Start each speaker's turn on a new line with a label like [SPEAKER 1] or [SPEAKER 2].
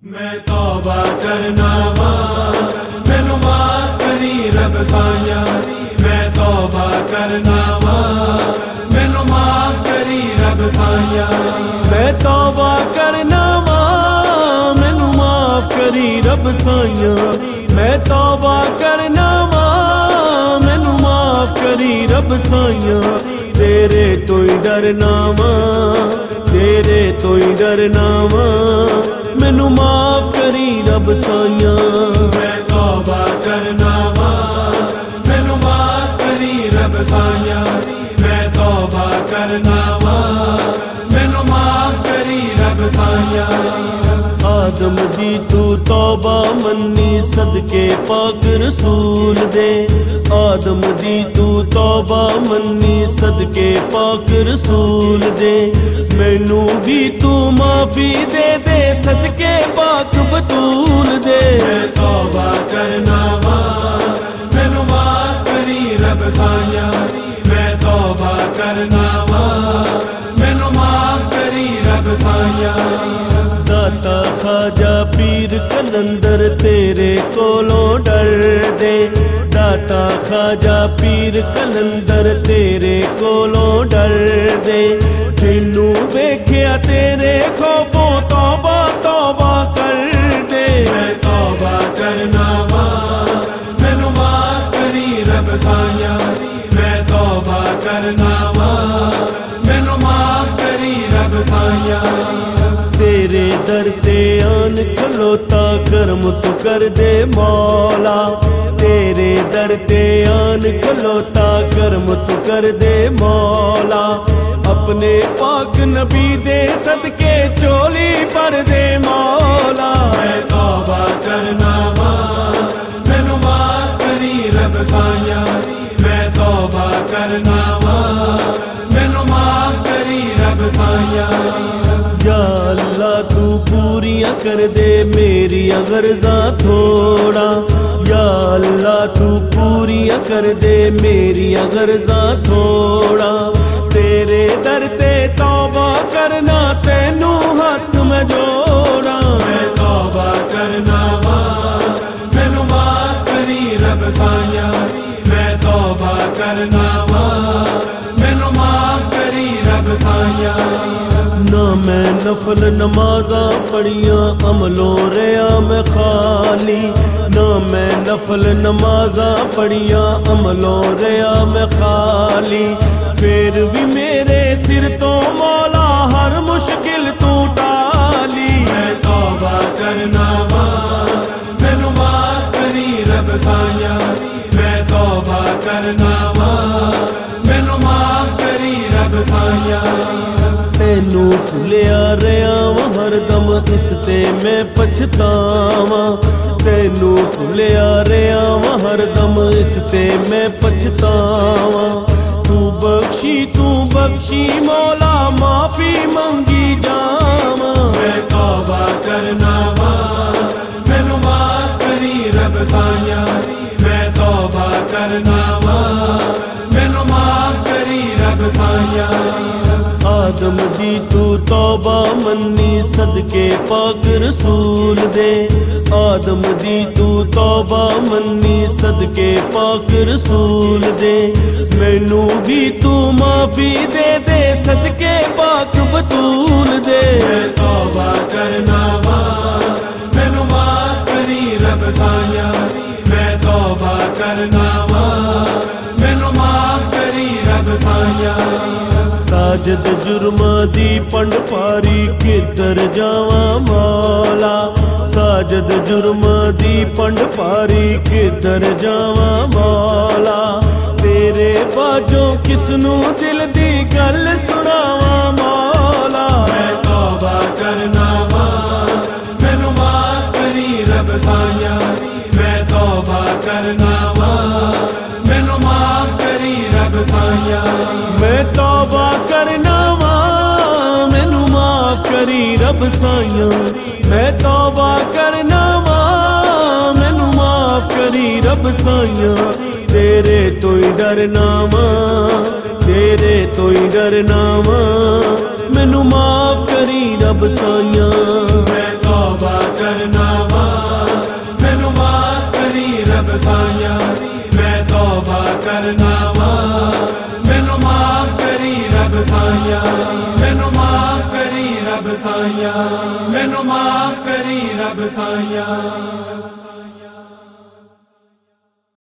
[SPEAKER 1] मैं तौबा करना वा मैनू माफ करी रब साया। मैं तौबा करना वा मैनू माफ करी रब साया। मैं तौबा करना वा मैनू माफ करी रब साया। मैं तौबा करना वा मैनू माफ करी रब साया। तेरे तो ही डरना वा तेरे तो ही डरना वा मैनू माफ करी रब साया। मैं तौबा करना वा मैनू माफ करी रब साया। मैं तौबा करना वा मैनू माफ करी रब साया। आदम दी तू तौबा मन्नी सदके पाक रसूल दे। आदम दी तू तौबा मन्नी सदके पाक रसूल दे। मैनू भी तू माफी दे दे सदके पाक बतूल दे। मैं तौबा करना वा मैनू माफ करी रब साया। मैं तौबा करना वा मैनू माफ करी रब साया। दाता खाजा पीर कलंदर तेरे कोलों डर दे। दाता खाजा पीर कलंदर तेरे कोलों डर दे। जिन्नू वेख्या तेरे खौफों तौबा तौबा कर दे। मैं तौबा करना वा मैनू माफ करी रब साया। मैं तौबा करना वा मैनू माफ करी रब साया। तेरे दर ते आन खलोता करम तू कर दे मौला। तेरे दर ते आन खलोता करम तू कर दे मौला। अपने पाक नबी दे सदके चोली पर दे मौला। मैं तौबा करना वा मैनू माफ करी रब साया। मैं तौबा करना वा मैनू माफ करी रब साया। या अल्लाह तू पूरियां कर दे मेरी गर्जा थोड़ा। या अल्लाह तू पूरियां कर दे मेरी गर्जा थोड़ा। तेरे दर ते तौबा करना तेनू हाथ में जोड़ा। मैं तौबा करना वा मैनू माफ करी रब साया। मैं तौबा करना वा मैनू माफ करी रब साया। ना मैं नफल नमाजा पढ़िया अमलों रहा मैं खाली। ना मैं नफल नमाजा पढ़िया अमलों रहा मैं खाली। फिर भी मेरे सिर तो मौला हर मुश्किल तू टाली। मैं तौबा करना वा मैनू माफ करी रब साया। मैं तौबा करना वा मैनू माफ करी रब साया। तेनू भुलिया रहा वा हरदम इसते मैं पछतावा। तेनू भुलिया रहा वा हरदम इसते मैं पछतावा। तू बख्शी मौला माफी मंगी जावा। मैं तौबा करना वा मैनू माफ करी रब साया। मैं तौबा करना वा मैनू माफ करी रब साया। आदम दी तू तौबा मन्नी सदके पाक रसूल दे। आदम दी तू तौबा मन्नी सदके पाक रसूल दे। मैनू भी तू माफी दे दे सदके पाक बतूल दे। मैं तौबा करना वा मैनू माफ करी रब साया। मैं तौबा करना वा मैनू माफ करी रब साया। साजद जुर्मा दी पंड पारी किधर जावा मौला। साजद जुर्मा दी पंड पारी किधर जावा मौला। तेरे बाजों किसनू दिल दी गल सुनावा मौला। मैं तौबा करना वा मैनू माफ करी रब साया। मैं तौबा करना वा मैनू माफ करी रब साया। मैं तौबा करना वा मैनू माफ करी रब साया। मैं तौबा करना वा मैनू माफ करी रब साया। तेरे तो ही डरना वा
[SPEAKER 2] तेरे तो ही डरना वा, मैनू माफ करी रब साइया।
[SPEAKER 1] मैं तौबा करना वा, मैनू माफ करी रब साइया। मैं तौबा करना वा, मैनू माफ करी रब साइया। मैनू माफ करी रब साइया। मैनू माफ करी रब साइया।